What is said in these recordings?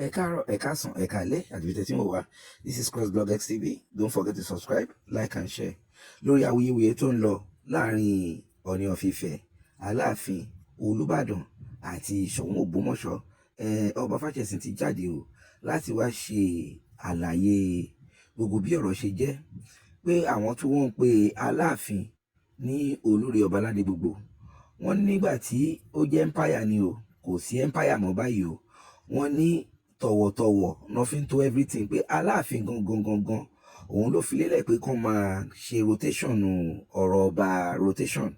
Ẹ káàárọ̀, ẹ káàsán, ẹ káalẹ́, àti bí tẹ́ tí mo wà. This is CROSSBLOGXTV. Don't forget to subscribe, like and share. Lórí awuyewuye tó ń lọ láàrin Ooni Of Ife, Alaafin, Olubadan àti Ṣọ̀ún Ògbómọ̀ṣọ́, Oba Fashesin ti jáde o láti wá ṣe àlàyé gbogbo bí ọ̀rọ̀ ṣe jẹ́, pé àwọn tí wọ́n ń pe Alaafin ní olórí ọba aládé gbogbo, wọ́n nígbà tí ó jẹ́ empire ni o, kò sí empire mọ́ báyìí o. Wọ́n ní tọ̀wọ̀tọ̀wọ̀ nothing to everything, pé Alaafin gangan òun ló fi lélẹ̀ pé kán máa ṣe rotation ọ̀rọ̀ ọba rotation,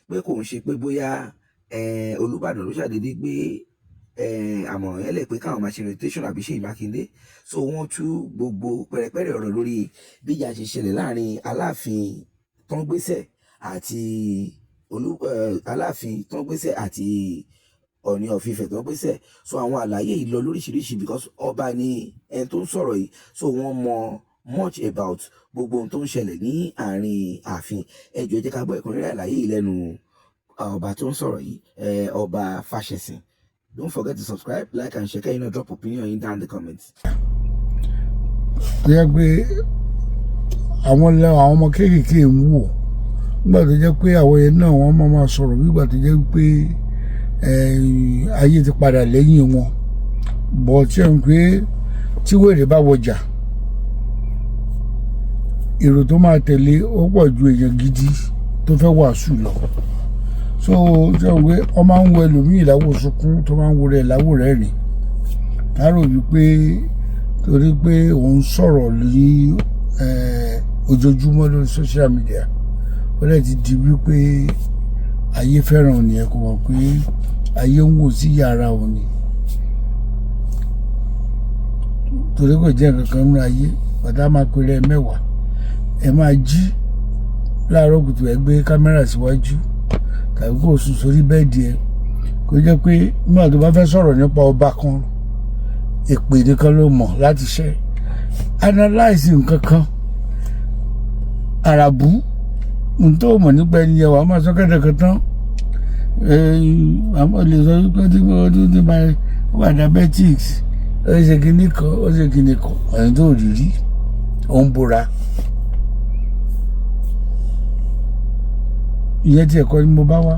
pé kò ń ṣe pé bóyá Olúbàdàn ló ṣàdédé gbé àmọ̀ràn yẹn lẹ̀ pé káwọn máa ṣe rotation àbí Ṣèyí Mákindé. So wọ́n tú gbogbo pẹ̀rẹ̀pẹ̀rẹ̀ ọ̀rọ̀ lórí bí ìjà ṣe ṣẹlẹ̀ láàrin Alaafin tó ń gbéṣẹ̀ àti Alaafin tó ń gbéṣẹ̀ àti Ooni Of Ife tó ń gbéṣẹ̀. So àwọn àlàyé yìí lọ lóríṣiríṣi because ọba ni ẹni tó ń sọ̀rọ̀ yìí, so wọ́n mọ much about gbogbo ohun tó ń ṣẹlẹ̀ ní àárín ààfin. Ẹ jọ̀ọ́ jẹ́ ká gbọ́ ẹ̀kúnrẹ́rẹ́ àlàyé yìí lẹ́nu ọba tó ń sọ̀rọ̀ yìí, Oba Fashesin. Don't forget to subscribe, like and share. Kẹ́yìn náà drop opinion yín down in the comments. Ó yẹ pé àwọn ọmọ kéékèèké ń wò nígbà tó jẹ́ pé àwọn yẹn náà wọ́n máa sọ̀rọ̀ nígbà tó jẹ́ pé ayé ti padà lẹ́yìn wọn. Bọ̀ tí ẹ̀ ń pé tí wèrè bá wọjà, èrò tó máa tẹ̀lé ó pọ̀ ju èèyàn gidi tó fẹ́ wàásù lọ. So tí ẹ̀ ń pé wọ́n máa ń wo ẹlòmíì láwò sunkún, tó máa ń wo rẹ̀ láwò rẹ́rìn. Tárò wípé torí pé òun sọ̀rọ̀ ní ojoojúmọ́ lórí social media, ó lè ti di wípé ayé fẹ́ràn òní, ẹ̀ kò mọ̀ pé ayé ń wò sí yàrá òní. Torí kò jẹ́ kankan nínú ayé, bàtà máa pèrè ẹ mẹ́wàá, ẹ máa jí láàárọ̀ kùtù, ẹ gbé kámẹ́rà síwájú tàbí kò sùn sórí bẹ́ẹ̀dì ẹ, kó jẹ́ pé nígbà tó bá fẹ́ sọ̀rọ̀ nípa ọba kan, èpè nìkan ló mọ̀ láti ṣe. Analyze nǹkan kan, àràbù n tó mọ̀ nípa ẹni yẹn wà á máa sọ kẹ́tẹ̀kẹ́ tán. Àmọ́ lè sọ wípé tí wọ́n ti máa wà diabetics, ó ṣe kíní kan, ó ṣe kíní kan, ẹni tó rí rí ó ń bóra. Ìyẹn tí ẹ̀kọ́ ni mo bá wá,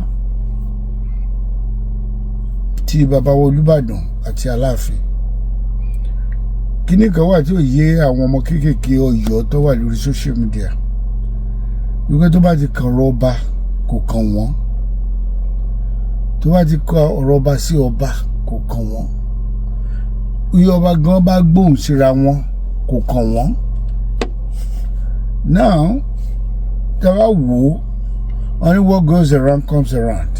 tí bàbá wa Olúbàdàn àti Alaafin. Kíní kan wà tí ò yé àwọn ọmọ kéékèèké Ọ̀yọ́ tó wà lórí social media, wípé tó bá ti kàn ọ̀rọ̀ ọba kò kàn wọ́n, tó bá ti kọ ọ̀rọ̀ ọba sí ọba kò kàn wọ́n, iye ọba gan bá gbóhùn síra wọn kò kàn wọ́n. Now tí a bá wò ó, wọ́n ní what goes around comes around.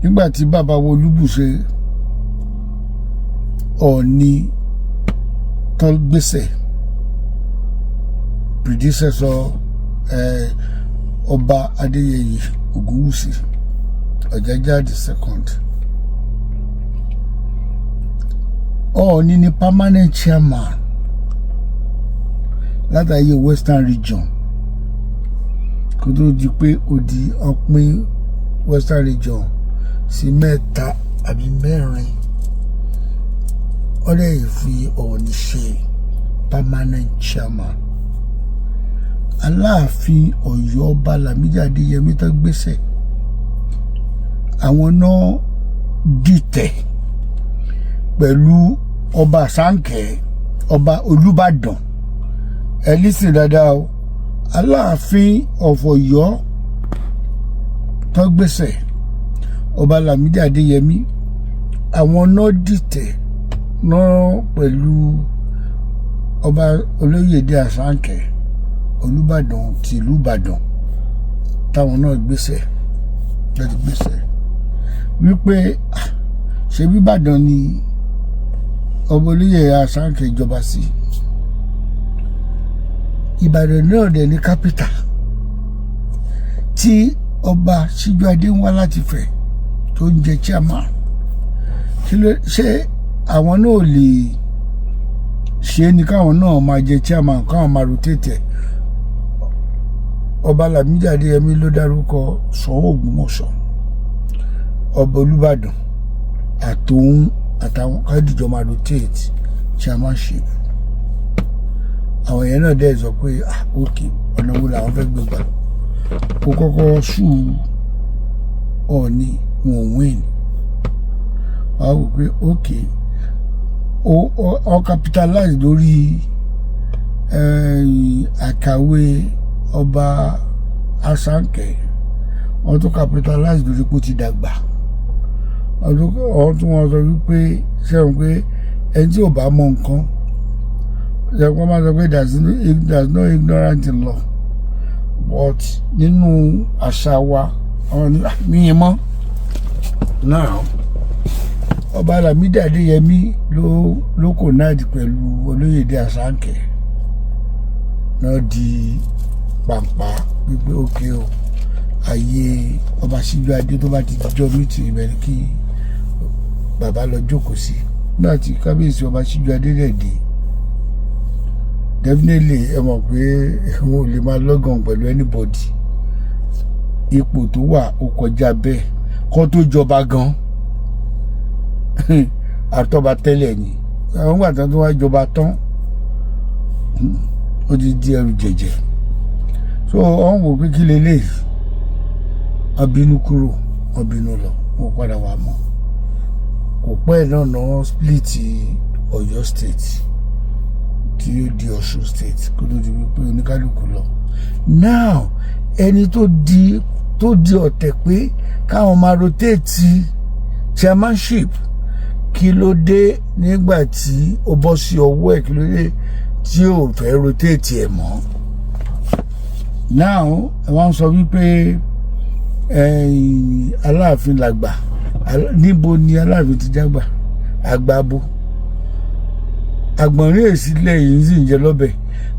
Nígbà tí bàbá wo Olúbùṣe Ọọ̀ni tó gbéṣẹ̀, predecessor Ọba Adéyẹyè Ògúnwùsì Ọ̀jájá the second, Ọọ̀ni ni permanent chairman látàyè Western region, kó tó di pé ó di ọpín Western region sí mẹ́ta àbí mẹ́rin. Ó lè fi Ọọ̀ni ṣe permanent chairman. Aláàfin Ọ̀yọ́ Ọba Lámídì Adéyẹmí tó gbéṣẹ̀, àwọn náà dìtẹ̀ pẹ̀lú ọba Sáǹkẹ́, ọba Olúbàdàn. Ẹ lísìn dáadáa o, Aláàfin of Ọ̀yọ́ tó gbéṣẹ̀, Ọba Lámídì Adéyẹmí, àwọn náà dìtẹ̀ náà pẹ̀lú ọba Olóyèdé Àsáǹkẹ́ Olúbàdàn ti ìlú Ìbàdàn, táwọn náà gbéṣẹ̀ láti gbéṣẹ̀ wípé ṣe bí Ìbàdàn ni ọba Olóyèdé Àsáǹkẹ́ ìjọba sí. Ìbàdàn náà dẹ̀ ní kápítà tí ọba Síjúadé ń wá láti Ifẹ̀ tó ń jẹ chairman. Ṣé àwọn náà lè ṣe ni káwọn náà máa jẹ chairman, káwọn máa rotate? Ọba Lámídì Adéyẹmí ló dárúkọ Ṣọ̀ún Ògbómọ̀ṣọ́, ọba Olúbàdàn àtòun àtàwọn kádìjọ máa rotate chairmanship. Àwọn yẹn náà dẹ̀ sọ pé ok ọ̀nà wo làwọn fẹ́ gbé gbà. Ó kọ́kọ́ ṣù Ọọ̀ni wọn win. Wọ́n á wò pé ok ó capitalize lórí àkàwé ọba Asánkẹ́. Wọ́n tún capitalize lórí pé ó ti dàgbà. Wọ́n tún wọ́n sọ wípé sẹ́wọ̀n pé ẹni tí ò bá mọ nǹkan wọ́n máa sọ pé there's no ignorant in law, but nínú àṣà wa míyìn mọ́ now ọba Lámídì Adéyẹmí ló kò náà pẹ̀lú Olóyèdé Asánkẹ́ náà di pàǹpá wípé ókè o ayé ọba Síjú Adé tó bá ti dijọ́ mítì ìbẹ̀rẹ̀ kí bàbá lọ jókòó sí. Nígbà tí kábíyèsí ọba Síjú Adé rẹ̀ dé definitely ẹ mọ̀ pé wọn ò lè máa lọ́gàn pẹ̀lú anybody. Ipò tó wà ó kọjá bẹ́ẹ̀ kó tó jọba gan àtọ́ba tẹ́lẹ̀ ni àwọn ìgbà tán tó wá jọba tán ó ti di ẹrù jẹ̀jẹ̀. So wọ́n wò pé kí lélẹ̀ wọ́n bínú kúrò wọ́n bínú lọ wọ́n padà wà mọ́. Kò pẹ́ náà náà split Ọ̀yọ́ state tí yóò di Ọ̀ṣun state kó tó di wípé oníkálukú lọ. Now ẹni tó di ọ̀tẹ̀ pé káwọn máa rotate chairmanship, kí ló dé nígbà tí ó bọ́ sí ọwọ́ ẹ̀, kí ló dé tí ò fẹ́ rotate ẹ̀ mọ́. Now wọ́n sọ wípé Aláàfin làgbà. Níbo ni Aláàfin ti jágbà? Àgbàbo. Àgbọ̀nrín èsìlẹ̀ yìí sì ń jẹ lọ́bẹ̀.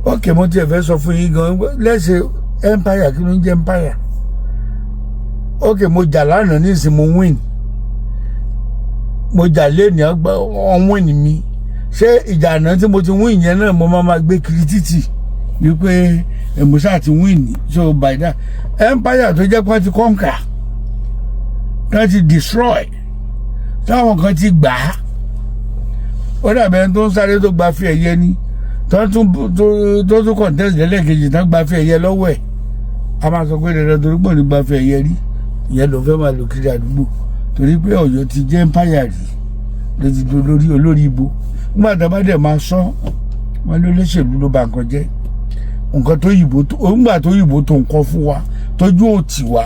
Okay, mo tiẹ̀ fẹ́ sọ fún yín gan lẹ́sẹ̀ empire, kí ló ń jẹ́ empire? Okay, mo jà lánàá ní ìsìn mo win. Mo jà lẹ́nìí wọ́n win mi. Ṣé ìjà àná tí mo ti win yẹn náà mo máa gbé kiri títì wípé ẹ̀mùsà ti win ni? So by that empire tó jẹ́ pé ti conquer, tó ti destroy, táwọn kan ti gbà á. Ó dàbí ẹni tó ń sáré tó gba fi ẹ̀yẹ ni tó tún contest lẹ́lẹ́kejì tó gba fi ẹ̀yẹ lọ́wọ́ ẹ̀. A máa sọ pé dandan torí pọ̀ ní gba fi ẹ̀yẹ rí ìyẹn ló fẹ́ máa lò kiri àdúgbò torí pé Ọ̀yọ́ ti jẹ́ empire rí ló ti do olórí ibo. Nígbà tá a bá dẹ̀ máa sọ wọn ló léṣèlú ló ba nǹkan jẹ́. Nǹkan tó yìnbó tó nǹkan fún wa tójú òtì wá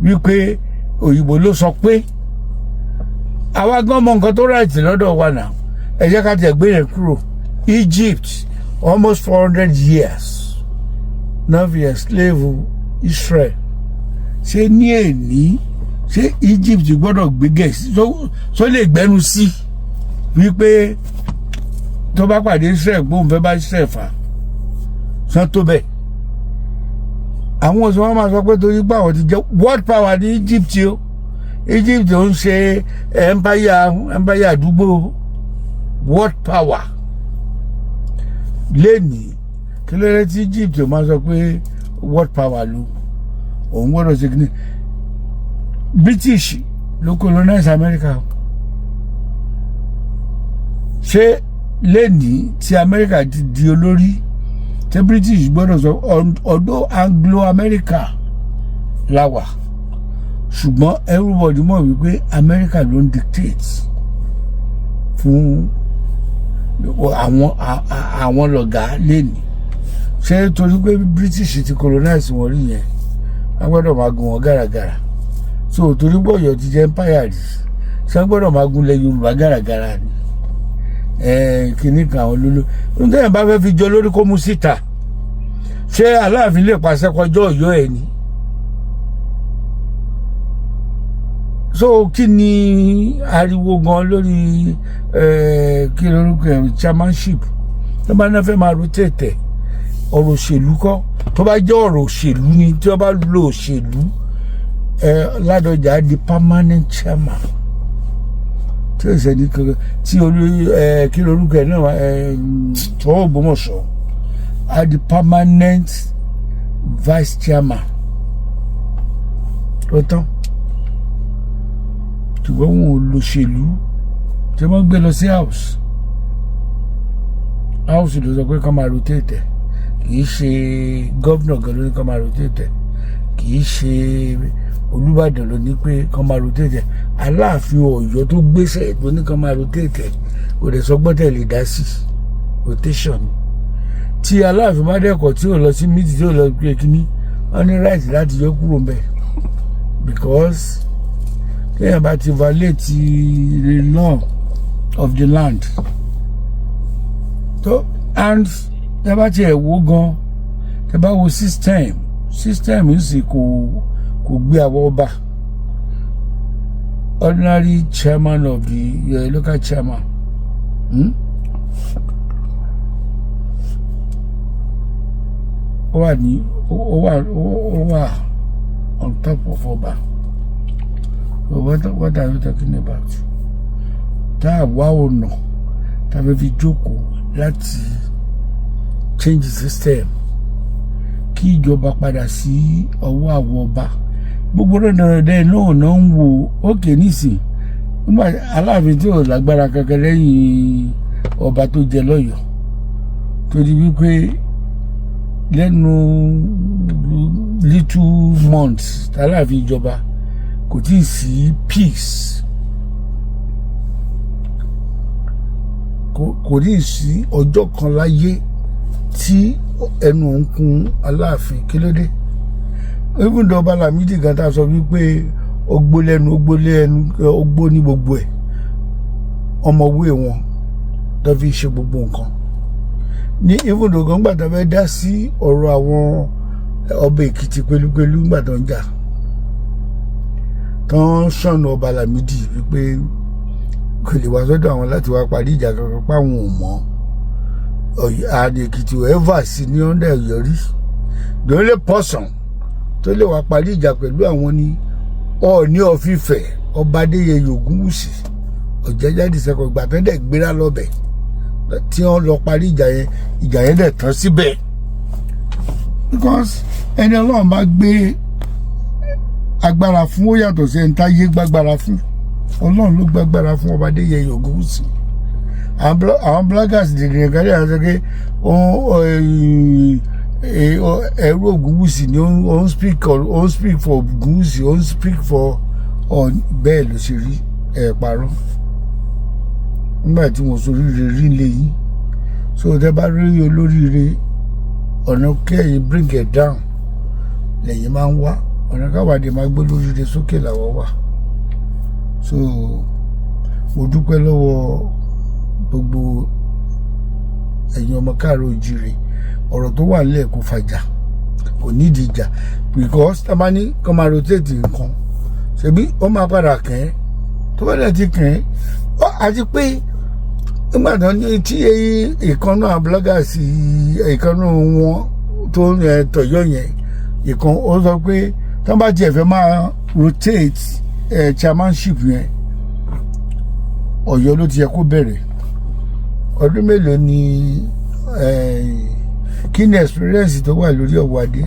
wípé òyìnbó ló sọ pé àwa gan mọ nǹkan tó ráìtì lọ́dọ̀ wa náà. Ẹ jẹ́ ká tẹ̀ gbé yẹn kúrò. Egypt almost 400 years náà fi enslave Israel. Ṣé ní èní ṣé Egypt gbọ́dọ̀ gbé Gẹ̀ẹ́sì tó lè gbẹ́nu sí wípé tó bá pàdé Israel gbóhùn fẹ́ bá Israel fà sán tó bẹ́ẹ̀? Àwọn òṣèlú wọn máa sọ pé torí pé àwọn ti jẹ́ world power ní Egypt o. Egypt ò ń ṣe empire àdúgbò world power. Lẹ́nìí kí ló dé tí Egypt máa sọ pé world power ló òun gbọ́dọ̀ ṣe kíní? British ló colonize America. Ṣé lẹ́nìí tí America ti di olórí tí British gbọ́dọ̀ sọ ọ̀dọ̀ Anglo-America láwà, ṣùgbọ́n everybody mọ̀ wípé America ló ń dictate fún àwọn lọ̀gá lẹ́nìí. Ṣé torí pé British ti colonize wọn rí yẹn wọ́n gbọ́dọ̀ máa gun wọn gàràgàrà? So torí pé Ọ̀yọ́ ti jẹ́ empire rí ṣé wọ́n gbọ́dọ̀ máa gun lẹ̀ Yorùbá gàràgàrà ni? Kìíní kan àwọn olólò nítorí ẹ̀ bá fẹ́ fi jọ lórí kó mú síta. Ṣé Aláàfin lè pàṣẹ kọjọ́ Ọ̀yọ́ ẹ̀ ni? So kí ni ariwo gan lórí kí lórúkọ chairmanship tó bá náà fẹ́ máa rotate ọ̀rọ̀ òṣèlú kọ́? Tó bá jẹ́ ọ̀rọ̀ òṣèlú ni, tí wọ́n bá lo òṣèlú Ládọjà di permanent chairman tí ó ṣe ní kankan tí kí lórúkọ ẹ̀ náà tọ́wọ́ Ògbómọ̀ṣọ́ á di permanent vice chairman ó tán. Ṣùgbọ́n wọn ò lòṣèlú tí wọ́n gbé lọ sí house ló sọ pé kán máa rotate kì í ṣe governor gan ló ní kán máa rotate kì í ṣe Olúbàdàn ló ní pé kán máa rotate Aláàfin Ọ̀yọ́ tó gbéṣẹ́ tó ní kán máa rotate kò dẹ̀ sọ gbọ́dẹ̀ lè dá sí rotation tí Aláàfin má dẹ́kọ̀ tí ò lọ sí meeting tí ò lọ pé kíní wọ́n ní right láti yọ kúrò mbẹ̀ because kéèyàn bá ti violate the law of the land so and tẹ́ bá tiẹ̀ wò gan tẹ́ bá wo system yìí sì kò gbé àwọn ọba ordinary chairman of the local chairman ó wà on top of ọba. So what are you talking about? Tá a wá ọ̀nà tá a fẹ́ fi jókòó láti change system kí ìjọba padà sí ọwọ́ àwọn ọba gbogbo rẹ̀dẹ̀rẹ̀dẹ̀ náà ń wo òkè nísìn nígbà Aláàfin tí ò lágbára kankan lẹ́yìn ọba tó jẹ lọ́yọ̀ọ́ torí wípé lẹ́nu little months Aláàfin ìjọba kò tí ì sí peace kò ní sí ọjọ́ kan láyé tí ẹnu òun kún Aláàfin kí ló dé even though Ọba Lámídì gan tá a sọ wípé ogbó ní gbogbo ẹ̀ ọmọwé wọn tó fi ṣe gbogbo nǹkan ní even though gan gbàtà fẹ́ dá sí ọ̀rọ̀ àwọn ọba Èkìtì pẹ̀lúpẹ̀lú gbàtà ń jà tán sọ̀nà Ọba Lámídì wípé kò lè wá sọ́dọ̀ àwọn láti wá parí ìjà kankan páwọn ò mọ̀ àdè Èkìtì ever sí ní ọ̀ndà Ọ̀yọ́ rí the only person tó lè wá parí ìjà pẹ̀lú àwọn ni Ọọ̀ni of Ife Ọba Adéyẹyè Ògúnwùsì Ọ̀jájádé sẹ́kọ̀ ìgbà tó dẹ̀ gbéra lọ́bẹ̀ tí wọ́n lọ parí ìjà yẹn dẹ̀ tán síbẹ̀ because ẹni Ọlọ́run bá gbé agbára fún ó yàtọ̀ sí ẹni táyé gbágbára fún Ọlọ́run ló gbágbára fún Ọba Adéyẹyè Ògúnwùsì àwọn bloggers dìde kárí àwọn sọ pé ẹrú Ògúnwùsì ni ó ń speak for Ògúnwùsì ó ń speak for bẹ́ẹ̀ ló ṣe rí parọ́ nígbà tí mo sọ oríire rí lẹ́yìn so tẹ́ bá rí olóríire ọ̀nà kẹ́yìn bring it down lẹ́yìn máa ń wá ọ̀nà káwàdé máa gbé lóríire sókè làwọ̀ wà so mo dúpẹ́ lọ́wọ́ gbogbo ẹ̀yin ọmọ káàárọ̀ oòjíire ọ̀rọ̀ tó wà nílẹ̀ kò fàjà kò nídìí ìjà because tá a bá ní kó máa rotate nǹkan ṣebí ó máa padà kẹ́ tó bá dẹ̀ ti kẹ́ àti pé nígbà tó ní tí ìkan náà bloggers ìkan náà wọn tó tọ̀yọ̀ yẹn ìkan ó sọ pé tó bá tiẹ̀ fẹ́ máa rotate chairmanship yẹn Ọ̀yọ́ ló ti yẹ kó bẹ̀rẹ̀ ọdún mélòó ni kí ni experience tó wà lórí Ọ̀wádé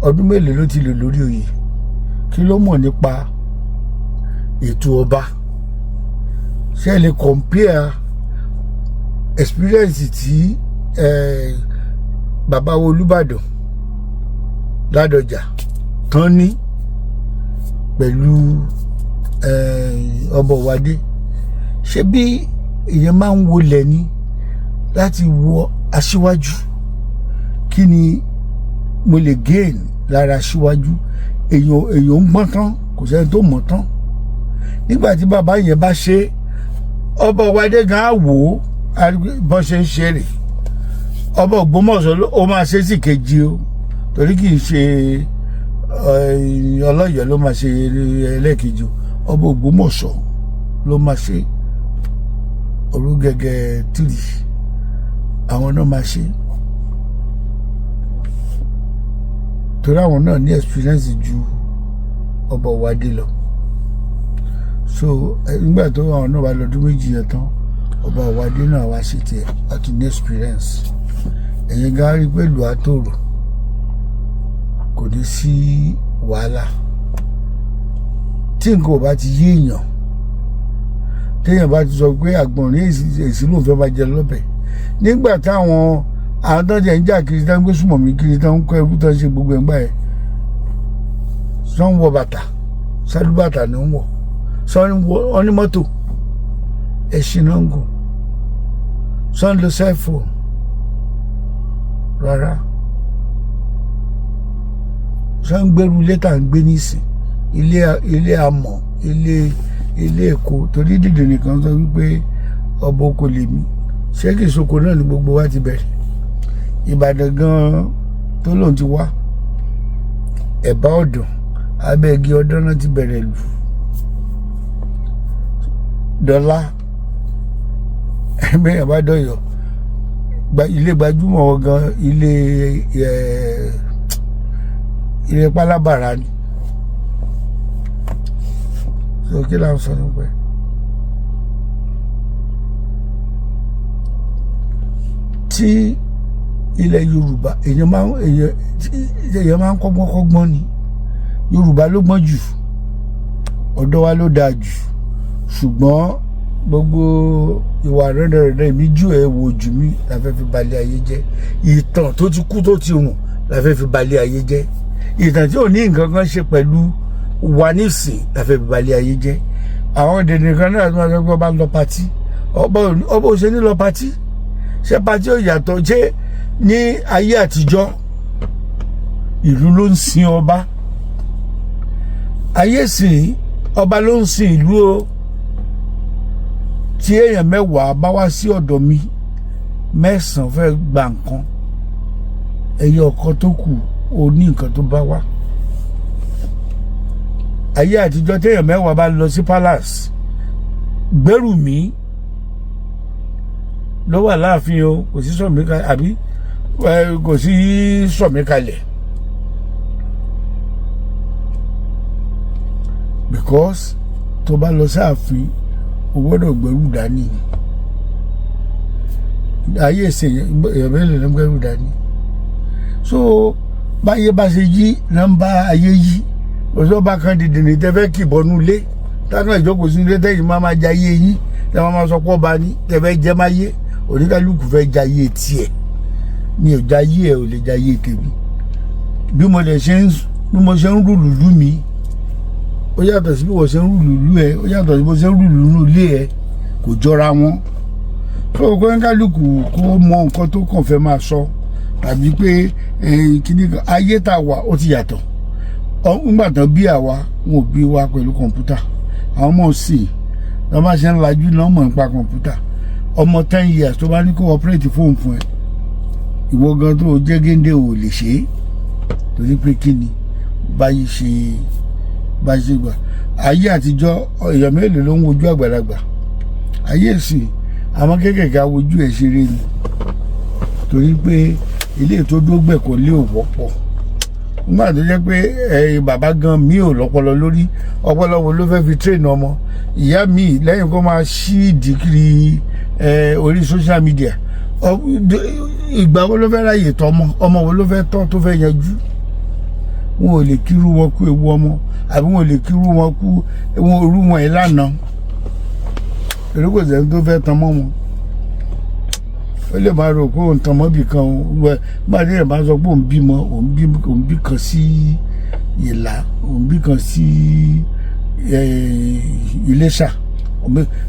ọdún mélòó ló ti lò lórí oyè kí ló mọ̀ nípa ètò ọba ṣé ẹ lè compare experience tí bàbá Olúbàdàn Ládọjà tán ní pẹ̀lú Ọba Ọ̀wádé ṣé bí èèyàn máa ń wọlé ní láti wo aṣíwájú kí ni mo lè gain lára aṣíwájú èèyàn ń gbọ́n tán kò sẹ́ni tó mọ̀ tán nígbà tí bàbá yẹn bá ṣe Ọba Ọ̀wádé gan á wò ó bọ́n ṣe ń ṣe rè Ọba Ògbómọ̀ṣọ́ ó máa ṣe sí kejì o torí kì í ṣe Ọlọ́yọ̀ ló máa ṣe ẹlẹ́ẹ̀kejì o Ọba Ògbómọ̀ṣọ́ ló máa ṣe Olúgẹ̀gẹ̀ 3 àwọn náà máa ṣe torí àwọn náà ní experience ju Ọba Ọ̀wádé lọ so nígbà tó àwọn náà wà lọ́dún méjì yẹn tán Ọba Ọ̀wádé náà wá ṣe tiẹ̀ àti ní experience ẹ̀yin gan rí pẹ̀lú àtòrò kò ní sí wàhálà tí nǹkan ò bá ti yé èèyàn téèyàn bá ti sọ pé àgbọ̀nrín èsì ló fẹ́ máa jẹ lọ́bẹ̀ nígbà táwọn àwọn tó jẹ́ ń jà kiri tó ń gbé súnmọ̀ mí kiri tó ń kọ́ ẹrú tó ń ṣe gbogbo ẹ̀gbá ẹ̀ sọ ń wọ bàtà sálúbàtà ni ń wọ̀ sọ ń wọ ọ́nímọ́tò ẹ̀sìn náà ń gùn sọ ń lo cellphone rárá sọ ń gbẹ́rù létà ń gbé nísìn ilé amọ̀ ilé èkó torí dìde nìkan sọ wípé ọba oko lèmi ṣé kìí soko náà ni gbogbo wa ti bẹ̀rẹ̀ ìbàdàn gan tó lòun ti wá ẹ̀bá ọ̀dàn abẹ́gi ọdún náà ti bẹ̀rẹ̀ lù dọ́là ẹ̀mí àbádọ́yọ̀ ilé gbajúmọ̀ gan ilé pálábàrà ni so kí là ń sọ nípa ẹ̀. tí ilẹ̀ yorùbá èèyàn máa ń kọ́gbọ́n ni yorùbá ló gbọ́n jù ọ̀dọ́ wa ló dáa jù ṣùgbọ́n gbogbo ìwà rẹ̀rẹ̀rẹ̀ mi jù ẹ̀ wò jù mí la fẹ́ fi balẹ̀ ayé jẹ́ ìtàn tó ti kú tó ti rùn la fẹ́ fi balẹ̀ ayé jẹ́ ìtàn tí ò ní nǹkan kan ṣe pẹ̀lú wa nísìn la fẹ́ fi balẹ̀ ayé jẹ́ àwọn dènì kan náà tó máa sọ pé ọba lọ patí ọba òṣèlú ní lọ patí ṣé patí ò yàtọ̀ ṣé ní ayé àtijọ́ ìlú ló ń sin ọba ayé sìn ọba ló ń sin ìlú o tí èèyàn mẹ́wàá bá wá sí ọ̀dọ̀ mi 9 fẹ́ gba nǹkan ẹyẹ ọ̀kan tó kù ó ní nǹkan tó bá wá ayé àtijọ́ téèyàn 10 bá lọ sí palace gbẹ́rù mi ló wà láàfin o kò sí sọ̀míkalẹ̀ àbí kò sí sọ̀míkalẹ̀ because tó bá lọ sáàfin o gbọ́dọ̀ gbẹ́rù dání ayé ìsìn èèyàn mélòó ló ń gbẹ́rù dání so báyé bá ṣe yí nọ́mbà ayé yí òṣèlú bá kan dìde ní tẹ́fẹ́ kìbọnú ilé táwọn ìjókòó sí ilé tẹ́yìn máa jayé yín tẹ́wọ́n máa sọ pé ọba ní tẹ́fẹ́ jẹ́ máyé oníkálukú fẹ́ jayé tiẹ̀ mi ò jayé ẹ̀ ò lè jayé tèmi bí mo ṣe ń rúlù lú mi ó yàtọ̀ sí bí wọ́n ṣe ń rúlù lú ẹ ó yàtọ̀ sí bí wọ́n ṣe ń rúlù lú ilé ẹ kò jọra wọn tó oníkálukú kó mọ nǹkan tó kàn fẹ́ máa sọ tàbí pé kíní ayé tá a wà ó ti yàtọ̀ nígbà tán bí àwa wọn ò bí wa pẹ̀lú kọ̀ǹpútà àwọn ọmọ sì lọ́ máa ṣe ń lajú náà mọ̀ nípa kọ̀ǹpútà ọmọ 10 years tó bá ní kó operate fóònù fún ẹ ìwọ gan tó jẹ́ géńdé ò lè ṣe é torí pé kí ni báyìí ṣe gbà ayé àtijọ́ èèyàn mélòó ló ń wojú àgbàlagbà ayé ìsìn àwọn kéékèèké awojú ẹ̀ ṣeré ni torí pé ilé tó dógbẹ̀kọ́ lé ò wọ́pọ̀ nígbà tó jẹ́ pé bàbá gan mi ò lọ́pọlọ lórí ọpọlọ wo ló fẹ́ fi train ọmọ ìyá mi lẹ́yìn kó máa ṣí ìdíkiri orí social media ìgbà wo ló fẹ́ ráyè tọ́ ọmọ wo ló fẹ́ tọ́ tó fẹ́ yanjú wọn ò lè kírú wọn kú ewu ọmọ àbí wọn ò lè kírú wọn kú irú wọn ìlànà èrè kò sẹ́ni tó fẹ́ tan mọ́ wọn ó lè máa rò pé òun tan mọ́ bì kan bá dé ẹ̀ bá sọ pé òun bímọ òun bí kan sí Ìlá òun bí kan sí Iléṣà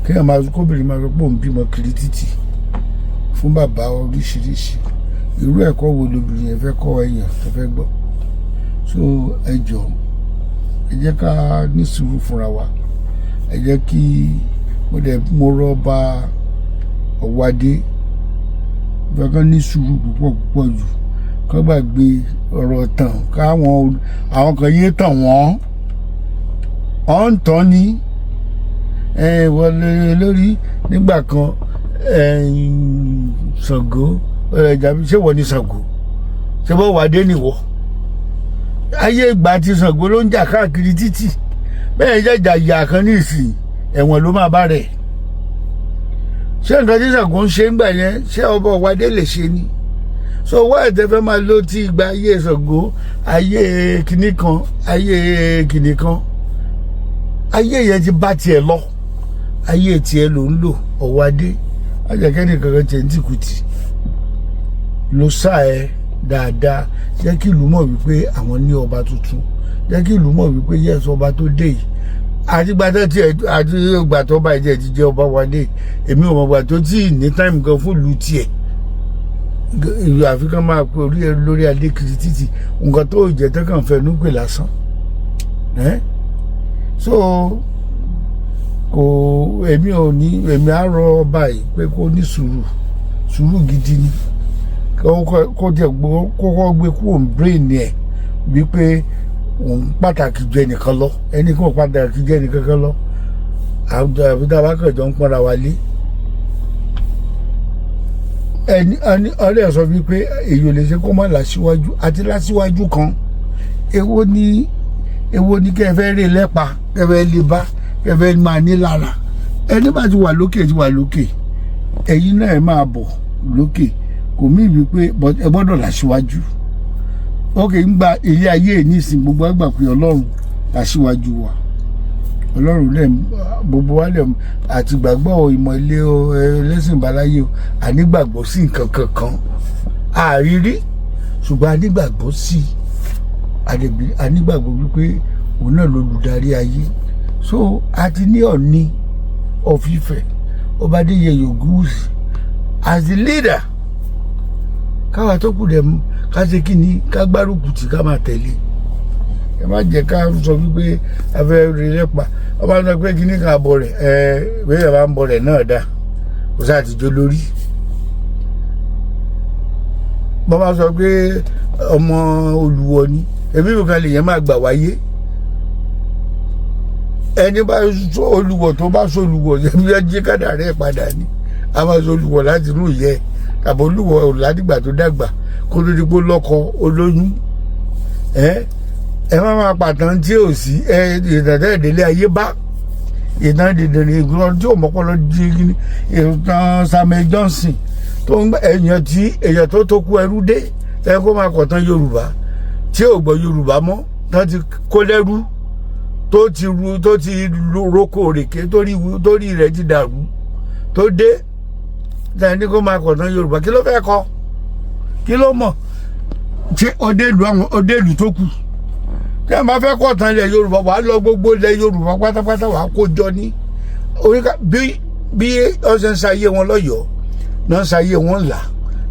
kéèyàn máa kóbìnrin máa sọ pé òun bímọ kiri títì fún bàbá oríṣiríṣi irú ẹ̀kọ́ wo lobìnrin yẹn fẹ́ kọ́ èèyàn tó fẹ́ gbọ́ so ẹ jọ ẹ jẹ́ ká ní sùúrù fúnra wa ẹ jẹ́ kí mo rọ́ bá Ọ̀wádé fẹ́kàn ní sùúrù púpọ̀ jù kọ́ gbàgbé ọ̀rọ̀ tàn káwọn àwọn kan yé tàn wọ́n ọ̀ ń tán ní wọlé lórí nígbà kan Ṣàngó ṣé wọ́n ní Ṣàngó ṣé wọ́n wà dé nìwọ ayé ìgbà tí Ṣàngó ló ń jà káàkiri títì bẹ́ẹ̀ jẹ́jà ìyá kan ní ìsìn ẹ̀wọ̀n ló máa bá rẹ̀ ṣé nǹkan tí Ṣàngó ń ṣe ń gbà yẹn ṣé ọba Ọ̀wádé lè ṣe ni so wá ẹ̀tẹ́ fẹ́ máa ló ti gba ayé Ṣàngó ayé kìnnì kan ayé yẹn ti bá tiẹ̀ lọ ayé tiẹ̀ ló ń lò ọwọ́ adé ajẹ́kẹ́ni kankan tiẹ̀ ń tìkùtì ló sá ẹ dáadáa jẹ́ kí ìlú mọ̀ wípé àwọn ní ọba tuntun jẹ́ kí ìlú mọ̀ wípé yẹ́sọ ọba tó dé yìí àtìgbàtọ́ tiẹ̀ àtìgbàtọ́ ọba ìjẹ́ ti jẹ́ ọba wa dé èmi ò mọ̀ gbà tó tí ní táìmù gan fún ìlú tiẹ̀ ìlú àfikún máa pe orí ẹ lórí adé kiri títì nǹkan tó jẹ́ tó kàn fẹ́ núpè lásán so kò èmi á rọ ọba yìí pé kó ní sùúrù gidi ni kó jẹ kókó gbé kúrò brain ẹ wípé òun pàtàkì ju ẹnìkan lọ ẹnìkan pàtàkì ju ẹnìkan kan lọ àbúdá abákẹjọ ń pọnra wa lé ọlẹ́ sọ wípé èyí ò lè ṣe kó má láṣíwájú àti láṣíwájú kan èwo ni kẹfẹ́ rí lẹ́pa kẹfẹ́ lè bá kẹfẹ́ máa ní lára ẹni bá ti wà lókè ẹ̀yin náà ẹ máa bọ̀ lókè kò mí wípé ẹ gbọ́dọ̀ láṣíwájú ókè ń gba ilé ayé nísìn gbogbo àgbà pé ọlọ́run láṣíwájú wa ọlọ́run lẹ̀ gbogbo wa lẹ̀ àti gbàgbọ́ ìmọ̀ ilé ẹlẹ́sìn ìbáláyé ànígbàgbọ́ sí nǹkan kankan àrírí ṣùgbọ́n ànígbàgbọ́ sí ànígbàgbọ́ wípé òun náà lolùdarí ayé so àti ní Ọọ̀ni of Ife Ọba Adéyẹyè Ògúnwùsì as the leader káwa tó kù dẹ̀ ká ṣe kí ni ká gbárùkù tí ká máa tẹ̀lé ẹ má jẹ́ ká sọ wípé afẹ́ rí lẹ́pa ọba sọ pé kí ni ká bọ̀ rẹ̀ bẹ́ẹ̀ bá ń bọ̀ rẹ̀ náà dá kò sáà ti jó lórí bàbá sọ pé ọmọ Olúwo ni ẹbí mi kan lè yẹn máa gbà wáyé ẹni bá Olúwo tó bá sọ Olúwo ẹbí ẹ jí kádà rẹ̀ padà ni a máa sọ Olúwo láti inú ìyẹ́ tàbí Olúwo ládìgbà tó dàgbà kó tó di pé lọ́kọ olóyún ẹ má máa pàtàn tí ò sí ìtàn ìdílé ayé bá ìtàn ìdílé ìgbọ́n tí ò mọ́pọ́lọ́ di ìtàn Samuel Johnson tó ń gbà èèyàn tó kú ẹrú dé tẹ́lẹ̀ kó máa kọ̀tàn Yorùbá tí ò gbọ́ Yorùbá mọ́ tó ti kó lẹ́rú tó ti roko òrèké torí rẹ̀ ti dàrú tó dé tẹ́lẹ̀ ní kó máa kọ̀tàn Yorùbá kí ló fẹ́ kọ́ kí ló mọ̀ ṣé ọdẹ ìlú tó kù tí a máa fẹ́ kọ́ tán ilẹ̀ Yorùbá wàá lọ gbogbo ilẹ̀ Yorùbá pátápátá wàá kó jọ ní oríkà bí ọ̀sẹ̀ ń ṣayé wọn lọ́yọ̀ọ́ náà ń ṣayé wọn là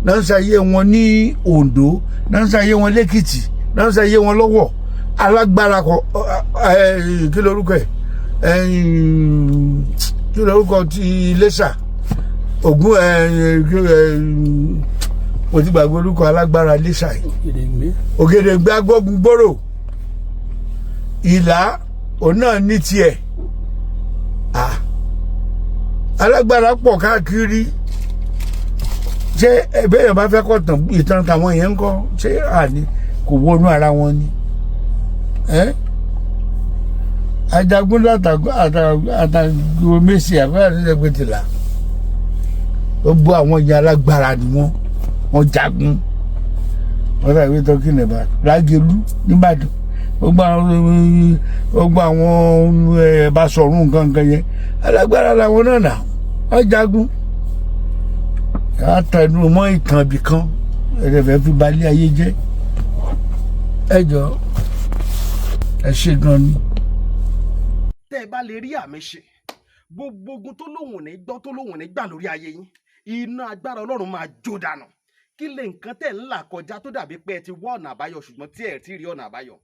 náà ń ṣayé wọn ní Oǹdó náà ń ṣayé wọn lẹ́kìtì náà ń ṣayé wọn lọ́wọ́ alágbára kọ kí lórúkọ ti Iléṣà Ògún mo ti gbàgbé orúkọ alágbára Iléṣà yìí Ògèdèngbé Agbógungbòrò Ìlá òun náà ní tiẹ̀ alágbára pọ̀ káàkiri ṣé ẹbẹ́ yẹn bá fẹ́ kọ́ ìtàn tàwọn yẹn ń kọ́ ṣé àní kò wọnú ara wọn ni ajagun àtàgùn mẹ́sì àbẹ́rẹ́dẹ́gbẹ̀tìlá gbogbo àwọn ìyá alágbára ni wọ́n jagun wọ́n tàbí tọ́kì nìbà Lágẹ̀lú nìbàdàn gbogbo àwọn Basọ̀rún nǹkan yẹn alágbára làwọn náà nà wọ́n jagun àtẹnu mọ́ ìtàn ibì kan ẹ̀rẹ̀fẹ̀ fi balẹ̀ ayé jẹ́ ẹ jọ ẹ ṣe gan ni. tẹ́ ẹ bá lè rí àmì ṣe gbogbo ogun tó lóhùn ní gbọ́ tó lóhùn ní gbà lórí ayé yín iná agbára Ọlọ́run máa jó dànù kí lè nǹkan tẹ̀ ń là kọjá tó dàbí pé ẹ ti wá ọ̀nà àbáyọ ṣùgbọ́n tí ẹ ti rí ọ̀nà àbáyọ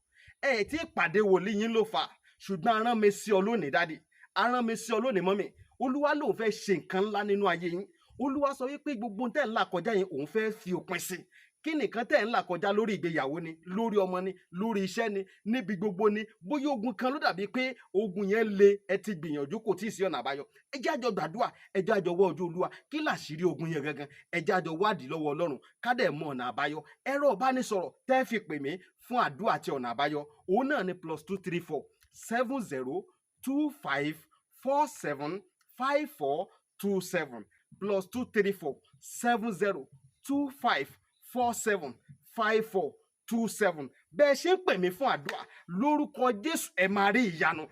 ẹ ti pàdé wòlíì yín ló fà ṣùgbọ́n arán mi sí ọ lónìí dádì arán mi sí ọ lónìí mọ́mì Olúwa lòun fẹ́ ṣe nǹkan ńlá nínú ayé yín Olúwa sọ wípé gbogbo tẹ̀ ń là kọjá yẹn òun fẹ́ fi òpin sí kí nìkan tẹ̀ ń là kọjá lórí ìgbéyàwó ni lórí ọmọ ni lórí iṣẹ́ ni níbi gbogbo ni bóyá ogun kan ló dàbí pé ogun yẹn le ẹ ti gbìyànjú kò tí ì sí ọ̀nà àbáyọ ẹ jẹ́ àjọ gbàdúrà ẹ jẹ́ àjọ wá ojú Olúwa kí làṣírí ogun yẹn gangan ẹ jẹ́ àjọ wádìí lọ́wọ́ Ọlọ́run ká dẹ̀ mọ ọ̀nà àbáyọ ẹ̀rọ ìbánisọ̀rọ̀ tẹ́ fi pè mí fún àdúrà àti ọ̀nà àbáyọ òun náà ni +234 7025 47 5427 +234 7025 47 5427 bẹ́ẹ̀ ṣe ń pè mí fún àdúrà lórúkọ Jésù ẹ máa rí ìyanu